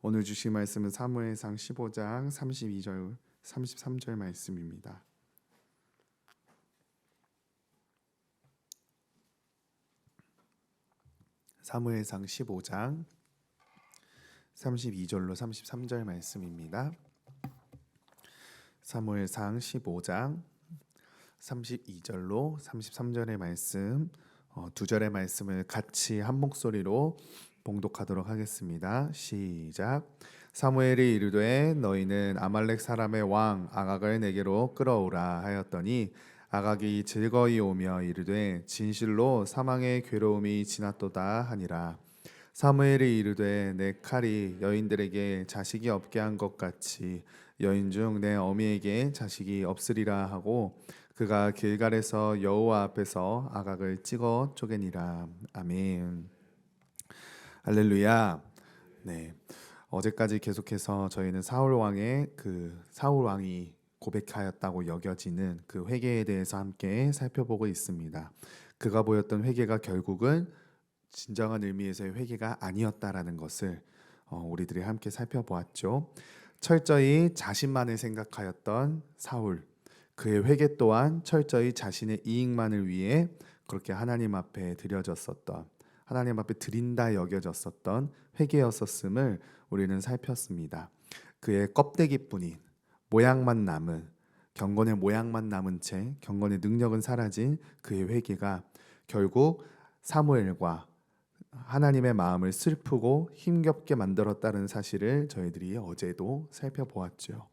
오늘 주신 말씀은 사무엘상 15장 32절 33절 말씀입니다. 사무엘상 15장 32절로 33절 말씀입니다. 사무엘상 15장 32절로 33절의 말씀, 두 절의 말씀을 같이 한 목소리로 봉독하도록 하겠습니다. 시작. 사무엘이 이르되 너희는 아말렉 사람의 왕 아각을 내게로 끌어오라 하였더니 아각이 즐거이 오며 이르되 진실로 사망의 괴로움이 지났도다 하니라. 사무엘이 이르되 내 칼이 여인들에게 자식이 없게 한 것 같이 여인 중 내 어미에게 자식이 없으리라 하고 그가 길갈에서 여호와 앞에서 아각을 찍어 쪼개니라. 아멘. 할렐루야. 네. 어제까지 계속해서 저희는 사울 왕이 고백하였다고 여겨지는 그 회개에 대해서 함께 살펴보고 있습니다. 그가 보였던 회개가 결국은 진정한 의미에서의 회개가 아니었다라는 것을 우리들이 함께 살펴보았죠. 철저히 자신만을 생각하였던 사울, 그의 회개 또한 철저히 자신의 이익만을 위해 그렇게 하나님 앞에 드려졌었던, 하나님 앞에 드린다 여겨졌었던 회개였었음을 우리는 살폈습니다. 그의 껍데기뿐인 모양만 남은, 경건의 모양만 남은 채 경건의 능력은 사라진 그의 회개가 결국 사무엘과 하나님의 마음을 슬프고 힘겹게 만들었다는 사실을 저희들이 어제도 살펴보았죠.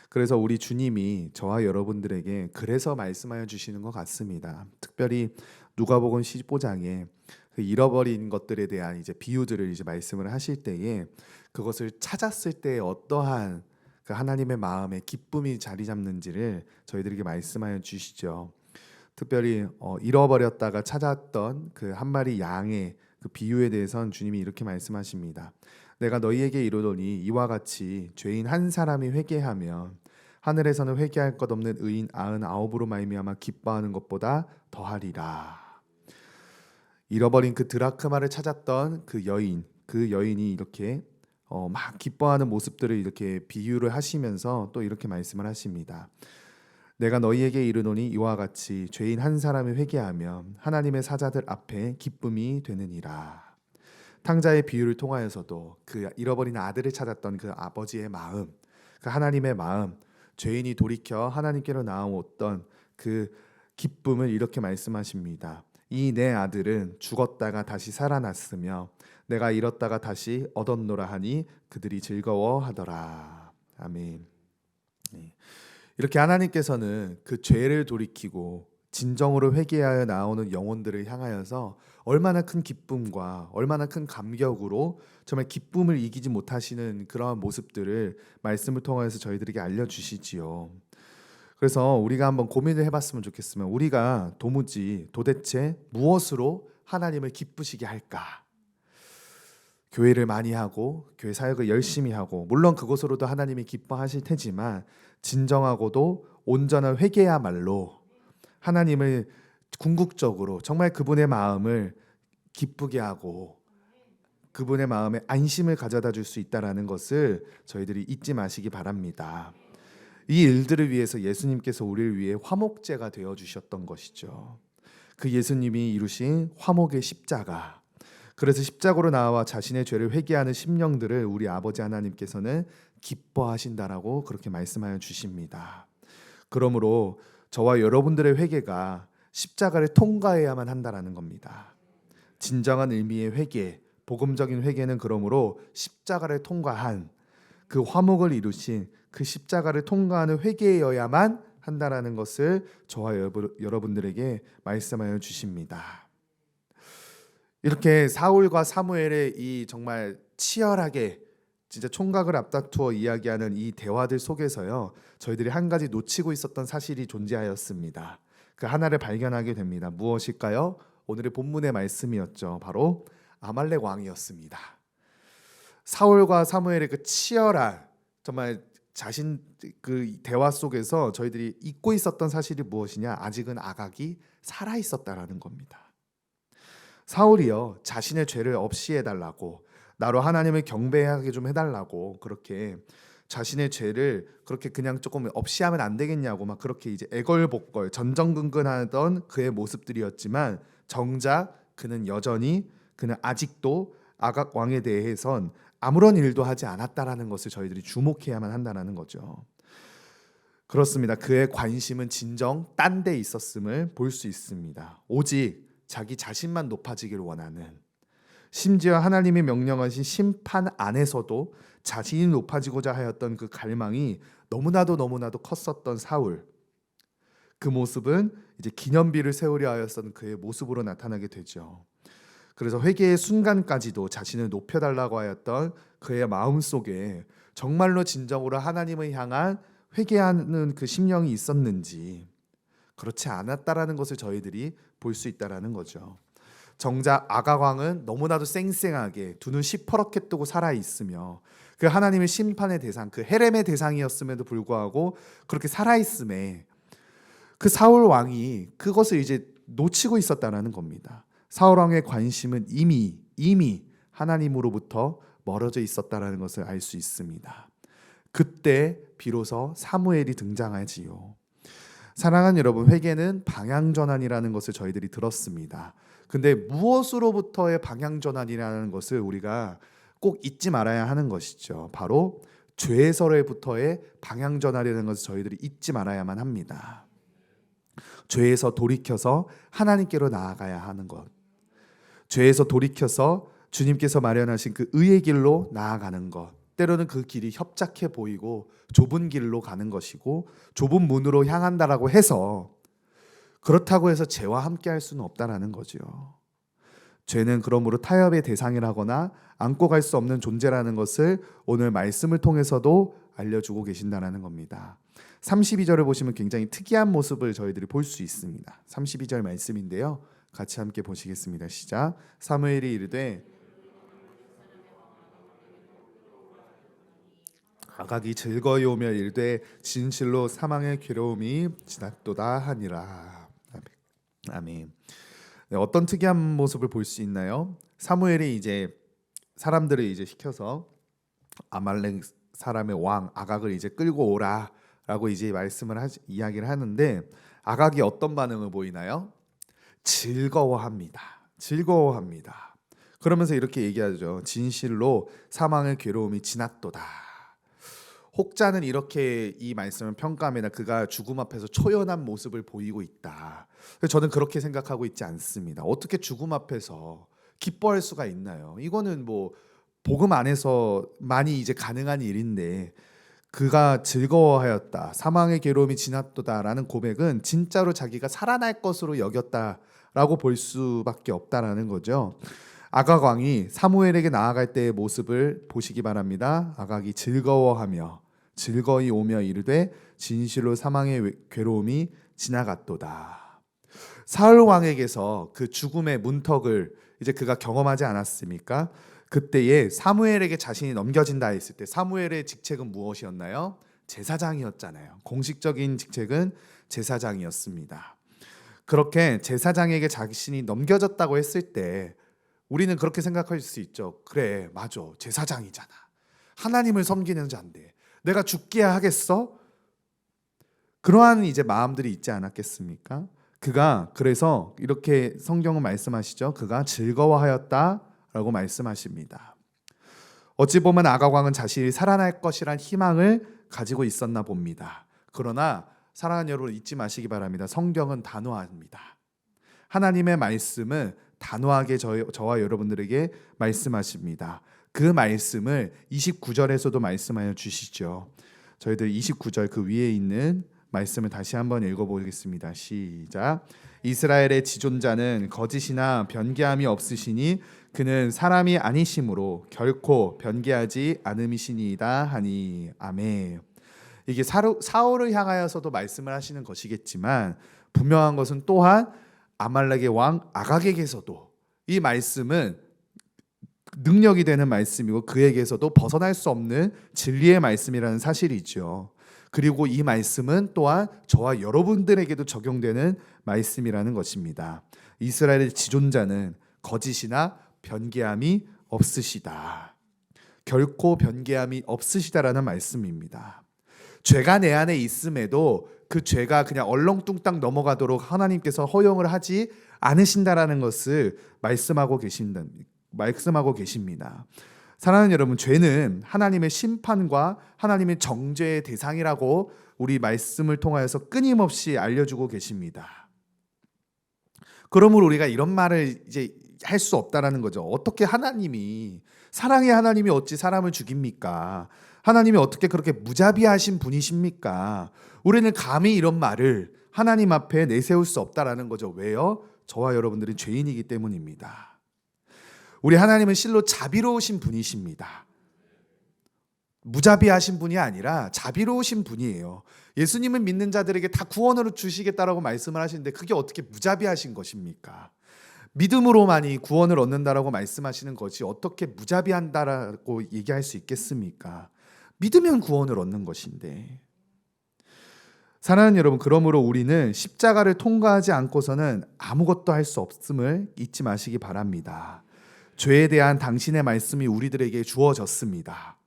그래서 우리 주님이 저와 여러분들에게 그래서 말씀하여 주시는 것 같습니다. 특별히 누가복음 15장에 그 잃어버린 것들에 대한 이제 비유들을 이제 말씀을 하실 때에 그것을 찾았을 때 어떠한 그 하나님의 마음에 기쁨이 자리 잡는지를 저희들에게 말씀하여 주시죠. 특별히 잃어버렸다가 찾았던 그 한 마리 양의 그 비유에 대해서는 주님이 이렇게 말씀하십니다. 내가 너희에게 이르노니 이와 같이 죄인 한 사람이 회개하면 하늘에서는 회개할 것 없는 의인 99으로 말미암아 기뻐하는 것보다 더하리라. 잃어버린 그 드라크마를 찾았던 그 여인이 이렇게 막 기뻐하는 모습들을 이렇게 비유를 하시면서 또 이렇게 말씀을 하십니다. 내가 너희에게 이르노니 이와 같이 죄인 한 사람이 회개하면 하나님의 사자들 앞에 기쁨이 되느니라. 탕자의 비유를 통하여서도 그 잃어버린 아들을 찾았던 그 아버지의 마음, 그 하나님의 마음, 죄인이 돌이켜 하나님께로 나아왔던 그 기쁨을 이렇게 말씀하십니다. 이 내 아들은 죽었다가 다시 살아났으며 내가 잃었다가 다시 얻었노라 하니 그들이 즐거워하더라. 아멘. 네. 이렇게 하나님께서는 그 죄를 돌이키고 진정으로 회개하여 나오는 영혼들을 향하여서 얼마나 큰 기쁨과 얼마나 큰 감격으로 정말 기쁨을 이기지 못하시는 그러한 모습들을 말씀을 통해서 저희들에게 알려주시지요. 그래서 우리가 한번 고민을 해봤으면 좋겠으면 우리가 도대체 무엇으로 하나님을 기쁘시게 할까? 교회를 많이 하고 교회 사역을 열심히 하고 물론 그것으로도 하나님이 기뻐하실 테지만 진정하고도 온전한 회개야말로 하나님을 궁극적으로 정말 그분의 마음을 기쁘게 하고 그분의 마음에 안심을 가져다 줄 수 있다는 것을 저희들이 잊지 마시기 바랍니다. 이 일들을 위해서 예수님께서 우리를 위해 화목제가 되어주셨던 것이죠. 그 예수님이 이루신 화목의 십자가, 그래서 십자가로 나와 자신의 죄를 회개하는 심령들을 우리 아버지 하나님께서는 기뻐하신다라고 그렇게 말씀하여 주십니다. 그러므로 저와 여러분들의 회개가 십자가를 통과해야만 한다라는 겁니다. 진정한 의미의 회개, 복음적인 회개는 그러므로 십자가를 통과한 그 화목을 이루신 그 십자가를 통과하는 회개여야만 한다라는 것을 저와 여러분들에게 말씀하여 주십니다. 이렇게 사울과 사무엘의 이 정말 치열하게 진짜 총각을 앞다투어 이야기하는 이 대화들 속에서요, 저희들이 한 가지 놓치고 있었던 사실이 존재하였습니다. 그 하나를 발견하게 됩니다. 무엇일까요? 오늘의 본문의 말씀이었죠. 바로 아말렉 왕이었습니다. 사울과 사무엘의 그 치열한 정말 자신 그 대화 속에서 저희들이 잊고 있었던 사실이 무엇이냐? 아직은 아각이 살아 있었다라는 겁니다. 사울이요, 자신의 죄를 없이 해달라고 나로 하나님을 경배하게 좀 해달라고 그렇게 자신의 죄를 그렇게 그냥 조금 없이 하면 안 되겠냐고 막 그렇게 이제 애걸복걸 전전긍긍하던 그의 모습들이었지만 정작 그는 아직도 아각 왕에 대해선 아무런 일도 하지 않았다라는 것을 저희들이 주목해야만 한다는 거죠. 그렇습니다. 그의 관심은 진정 딴 데 있었음을 볼 수 있습니다. 오직 자기 자신만 높아지기를 원하는, 심지어 하나님이 명령하신 심판 안에서도 자신이 높아지고자 하였던 그 갈망이 너무나도 컸었던 사울. 그 모습은 이제 기념비를 세우려 하였던 그의 모습으로 나타나게 되죠. 그래서 회개의 순간까지도 자신을 높여달라고 하였던 그의 마음속에 정말로 진정으로 하나님을 향한 회개하는 그 심령이 있었는지 그렇지 않았다라는 것을 저희들이 볼 수 있다라는 거죠. 정작 아각 왕은 너무나도 쌩쌩하게 두 눈 시퍼렇게 뜨고 살아 있으며 그 하나님의 심판의 대상, 그 헤렘의 대상이었음에도 불구하고 그렇게 살아 있음에 그 사울 왕이 그것을 이제 놓치고 있었다라는 겁니다. 사울 왕의 관심은 이미 하나님으로부터 멀어져 있었다라는 것을 알 수 있습니다. 그때 비로소 사무엘이 등장하지요. 사랑하는 여러분, 회개는 방향전환이라는 것을 저희들이 들었습니다. 근데 무엇으로부터의 방향전환이라는 것을 우리가 꼭 잊지 말아야 하는 것이죠. 바로 죄에서부터의 방향전환이라는 것을 저희들이 잊지 말아야만 합니다. 죄에서 돌이켜서 하나님께로 나아가야 하는 것, 죄에서 돌이켜서 주님께서 마련하신 그 의의 길로 나아가는 것, 때로는 그 길이 협착해 보이고 좁은 길로 가는 것이고 좁은 문으로 향한다라고 해서 그렇다고 해서 죄와 함께 할 수는 없다라는 거죠. 죄는 그러므로 타협의 대상이라거나 안고 갈 수 없는 존재라는 것을 오늘 말씀을 통해서도 알려주고 계신다는 겁니다. 32절을 보시면 굉장히 특이한 모습을 저희들이 볼 수 있습니다. 32절 말씀인데요. 같이 함께 보시겠습니다. 시작. 사무엘이 이르되 아각이 즐거이 오며 이르되 진실로 사망의 괴로움이 지났도다 하니라. 아멘. 네, 어떤 특이한 모습을 볼 수 있나요? 사무엘이 이제 사람들을 이제 시켜서 아말렉 사람의 왕 아각을 이제 끌고 오라라고 이제 이야기를 하는데 아각이 어떤 반응을 보이나요? 즐거워합니다. 그러면서 이렇게 얘기하죠. 진실로 사망의 괴로움이 지났도다. 혹자는 이렇게 이 말씀을 평가합니다. 그가 죽음 앞에서 초연한 모습을 보이고 있다. 저는 그렇게 생각하고 있지 않습니다. 어떻게 죽음 앞에서 기뻐할 수가 있나요? 이거는 뭐 복음 안에서만이 이제 가능한 일인데 그가 즐거워하였다. 사망의 괴로움이 지났도다라는 고백은 진짜로 자기가 살아날 것으로 여겼다라고 볼 수밖에 없다라는 거죠. 아각 왕이 사무엘에게 나아갈 때의 모습을 보시기 바랍니다. 아각이 즐거이 오며 이르되 진실로 사망의 괴로움이 지나갔도다. 사울 왕에게서 그 죽음의 문턱을 이제 그가 경험하지 않았습니까? 그때에 사무엘에게 자신이 넘겨진다 했을 때 사무엘의 직책은 무엇이었나요? 제사장이었잖아요. 공식적인 직책은 제사장이었습니다. 그렇게 제사장에게 자신이 넘겨졌다고 했을 때 우리는 그렇게 생각할 수 있죠. 그래, 맞아. 제사장이잖아. 하나님을 섬기는 자인데 내가 죽게 하겠어? 그러한 이제 마음들이 있지 않았겠습니까? 그가 그래서 이렇게 성경은 말씀하시죠. 그가 즐거워하였다라고 말씀하십니다. 어찌 보면 아각 왕은 자신이 살아날 것이란 희망을 가지고 있었나 봅니다. 그러나 사랑하는 여러분 잊지 마시기 바랍니다. 성경은 단호합니다. 하나님의 말씀은 단호하게 저와 여러분들에게 말씀하십니다. 그 말씀을 29절에서도 말씀하여 주시죠. 저희들 29절 그 위에 있는 말씀을 다시 한번 읽어보겠습니다. 시작. 이스라엘의 지존자는 거짓이나 변개함이 없으시니 그는 사람이 아니심으로 결코 변개하지 않음이시니이다 하니. 아멘. 이게 사울을 향하여서도 말씀을 하시는 것이겠지만 분명한 것은 또한 아말렉의 왕 아각에게서도 이 말씀은 능력이 되는 말씀이고 그에게서도 벗어날 수 없는 진리의 말씀이라는 사실이죠. 그리고 이 말씀은 또한 저와 여러분들에게도 적용되는 말씀이라는 것입니다. 이스라엘의 지존자는 거짓이나 변개함이 없으시다. 결코 변개함이 없으시다라는 말씀입니다. 죄가 내 안에 있음에도 그 죄가 그냥 얼렁뚱땅 넘어가도록 하나님께서 허용을 하지 않으신다라는 것을 말씀하고 계십니다. 사랑하는 여러분, 죄는 하나님의 심판과 하나님의 정죄의 대상이라고 우리 말씀을 통하여서 끊임없이 알려주고 계십니다. 그러므로 우리가 이런 말을 이제 할 수 없다라는 거죠. 어떻게 사랑의 하나님이 어찌 사람을 죽입니까? 하나님이 어떻게 그렇게 무자비하신 분이십니까? 우리는 감히 이런 말을 하나님 앞에 내세울 수 없다라는 거죠. 왜요? 저와 여러분들이 죄인이기 때문입니다. 우리 하나님은 실로 자비로우신 분이십니다. 무자비하신 분이 아니라 자비로우신 분이에요. 예수님을 믿는 자들에게 다 구원으로 주시겠다라고 말씀을 하시는데 그게 어떻게 무자비하신 것입니까? 믿음으로만이 구원을 얻는다라고 말씀하시는 것이 어떻게 무자비한다라고 얘기할 수 있겠습니까? 믿으면 구원을 얻는 것인데. 사랑하는 여러분, 그러므로 우리는 십자가를 통과하지 않고서는 아무것도 할 수 없음을 잊지 마시기 바랍니다. 죄에 대한 당신의 말씀이 우리들에게 주어졌습니다.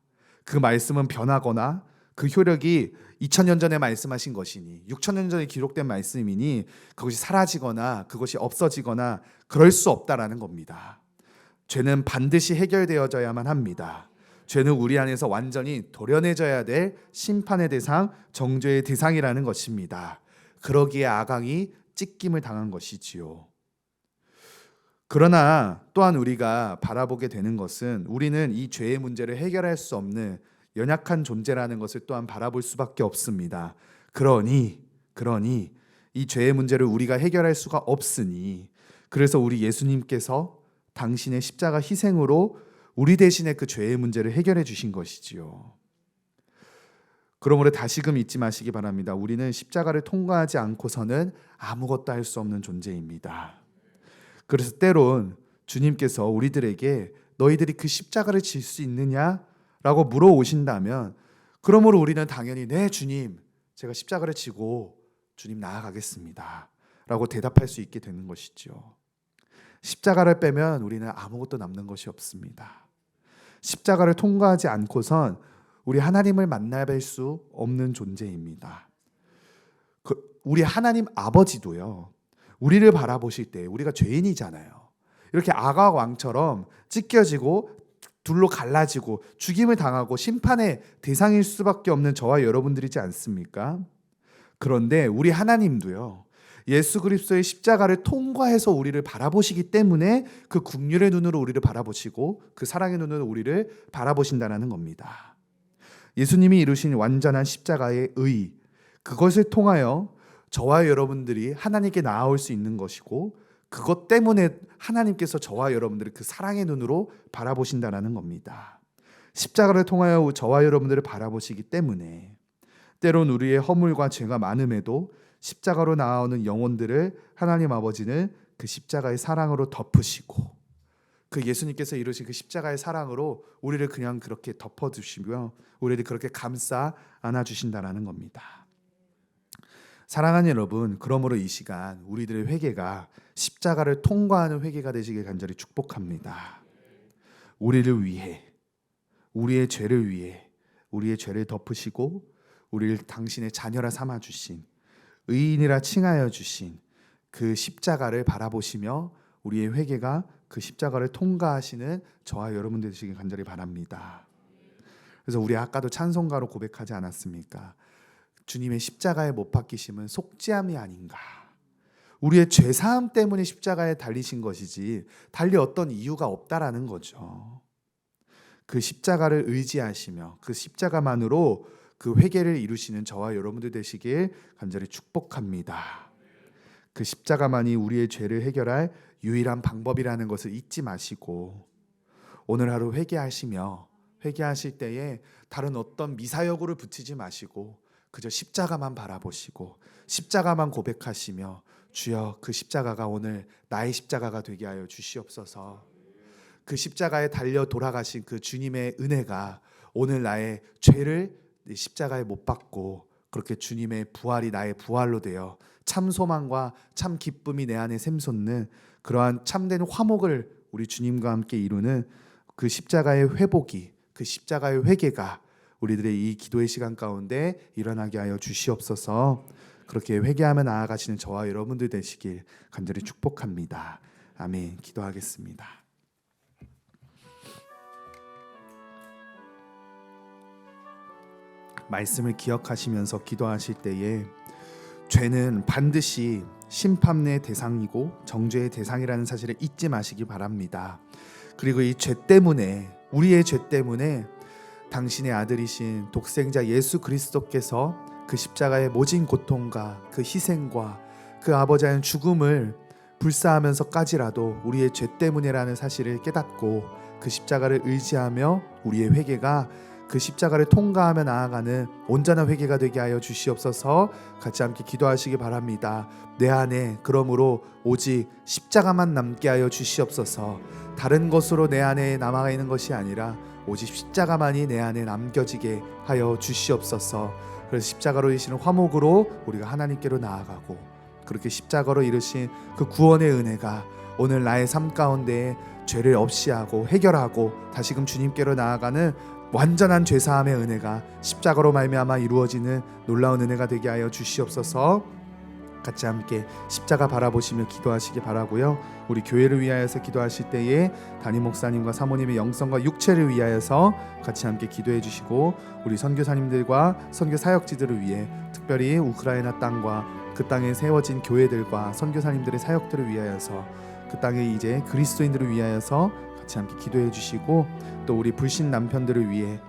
그 말씀은 변하거나 그 효력이 2000년 전에 말씀하신 것이니 6000년 전에 기록된 말씀이니 그것이 사라지거나 그것이 없어지거나 그럴 수 없다라는 겁니다. 죄는 반드시 해결되어져야만 합니다. 죄는 우리 안에서 완전히 도려내져야 될 심판의 대상, 정죄의 대상이라는 것입니다. 그러기에 아강이 찢김을 당한 것이지요. 그러나 또한 우리가 바라보게 되는 것은 우리는 이 죄의 문제를 해결할 수 없는 연약한 존재라는 것을 또한 바라볼 수밖에 없습니다. 그러니 이 죄의 문제를 우리가 해결할 수가 없으니 그래서 우리 예수님께서 당신의 십자가 희생으로 우리 대신에 그 죄의 문제를 해결해 주신 것이지요. 그러므로 다시금 잊지 마시기 바랍니다. 우리는 십자가를 통과하지 않고서는 아무것도 할 수 없는 존재입니다. 그래서 때론 주님께서 우리들에게 너희들이 그 십자가를 질 수 있느냐라고 물어오신다면 그러므로 우리는 당연히 네 주님 제가 십자가를 지고 주님 나아가겠습니다 라고 대답할 수 있게 되는 것이죠. 십자가를 빼면 우리는 아무것도 남는 것이 없습니다. 십자가를 통과하지 않고선 우리 하나님을 만나뵐 수 없는 존재입니다. 우리 하나님 아버지도요. 우리를 바라보실 때 우리가 죄인이잖아요. 이렇게 아가 왕처럼 찢겨지고 둘로 갈라지고 죽임을 당하고 심판의 대상일 수밖에 없는 저와 여러분들이지 않습니까? 그런데 우리 하나님도요. 예수 그리스도의 십자가를 통과해서 우리를 바라보시기 때문에 그 긍휼의 눈으로 우리를 바라보시고 그 사랑의 눈으로 우리를 바라보신다는 겁니다. 예수님이 이루신 완전한 십자가의 의, 그것을 통하여 저와 여러분들이 하나님께 나아올 수 있는 것이고 그것 때문에 하나님께서 저와 여러분들을 그 사랑의 눈으로 바라보신다는 겁니다. 십자가를 통하여 저와 여러분들을 바라보시기 때문에 때론 우리의 허물과 죄가 많음에도 십자가로 나아오는 영혼들을 하나님 아버지는 그 십자가의 사랑으로 덮으시고 그 예수님께서 이루신 그 십자가의 사랑으로 우리를 그냥 그렇게 덮어주시며 우리를 그렇게 감싸 안아주신다는 겁니다. 사랑하는 여러분, 그러므로 이 시간 우리들의 회개가 십자가를 통과하는 회개가 되시길 간절히 축복합니다. 우리를 위해, 우리의 죄를 위해 우리의 죄를 덮으시고 우리를 당신의 자녀라 삼아주신 의인이라 칭하여 주신 그 십자가를 바라보시며 우리의 회개가 그 십자가를 통과하시는 저와 여러분 되시길 간절히 바랍니다. 그래서 우리 아까도 찬송가로 고백하지 않았습니까? 주님의 십자가에 못 박히심은 속죄함이 아닌가. 우리의 죄사함 때문에 십자가에 달리신 것이지 달리 어떤 이유가 없다라는 거죠. 그 십자가를 의지하시며 그 십자가만으로 그 회개를 이루시는 저와 여러분들 되시길 간절히 축복합니다. 그 십자가만이 우리의 죄를 해결할 유일한 방법이라는 것을 잊지 마시고 오늘 하루 회개하실 때에 다른 어떤 미사여구를 붙이지 마시고 그저 십자가만 바라보시고 십자가만 고백하시며 주여 그 십자가가 오늘 나의 십자가가 되게 하여 주시옵소서. 그 십자가에 달려 돌아가신 그 주님의 은혜가 오늘 나의 죄를 십자가에 못 박고 그렇게 주님의 부활이 나의 부활로 되어 참 소망과 참 기쁨이 내 안에 샘솟는 그러한 참된 화목을 우리 주님과 함께 이루는 그 십자가의 회복이, 그 십자가의 회개가 우리들의 이 기도의 시간 가운데 일어나게 하여 주시옵소서. 그렇게 회개하며 나아가시는 저와 여러분들 되시길 간절히 축복합니다. 아멘. 기도하겠습니다. 말씀을 기억하시면서 기도하실 때에 죄는 반드시 심판의 대상이고 정죄의 대상이라는 사실을 잊지 마시기 바랍니다. 그리고 이 죄 때문에, 우리의 죄 때문에 당신의 아들이신 독생자 예수 그리스도께서 그 십자가의 모진 고통과 그 희생과 그 아버지 하나님 죽음을 불사하면서까지라도 우리의 죄 때문이라는 사실을 깨닫고 그 십자가를 의지하며 우리의 회개가 그 십자가를 통과하며 나아가는 온전한 회개가 되게 하여 주시옵소서. 같이 함께 기도하시기 바랍니다. 내 안에 그러므로 오직 십자가만 남게 하여 주시옵소서. 다른 것으로 내 안에 남아 있는 것이 아니라 오직 십자가만이 내 안에 남겨지게 하여 주시옵소서. 그래서 십자가로 이시는 화목으로 우리가 하나님께로 나아가고 그렇게 십자가로 이루신 그 구원의 은혜가 오늘 나의 삶 가운데 죄를 없이 하고 해결하고 다시금 주님께로 나아가는 완전한 죄사함의 은혜가 십자가로 말미암아 이루어지는 놀라운 은혜가 되게 하여 주시옵소서. 같이 함께 십자가 바라보시며 기도하시기 바라고요. 우리 교회를 위하여서 기도하실 때에 담임 목사님과 사모님의 영성과 육체를 위하여서 같이 함께 기도해 주시고 우리 선교사님들과 선교 사역지들을 위해 특별히 우크라이나 땅과 그 땅에 세워진 교회들과 선교사님들의 사역들을 위하여서 그 땅에 이제 그리스도인들을 위하여서 같이 함께 기도해 주시고 또 우리 불신 남편들을 위해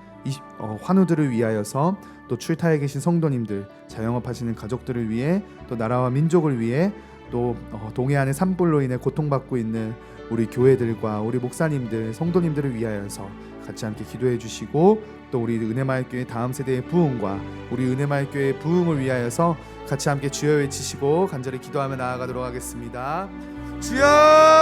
환우들을 위하여서 또 출타에 계신 성도님들, 자영업하시는 가족들을 위해 또 나라와 민족을 위해 또 동해안의 산불로 인해 고통받고 있는 우리 교회들과 우리 목사님들, 성도님들을 위하여서 같이 함께 기도해 주시고 또 우리 은혜마을교회 다음 세대의 부흥과 우리 은혜마을교회의 부흥을 위하여서 같이 함께 주여 외치시고 간절히 기도하며 나아가도록 하겠습니다. 주여!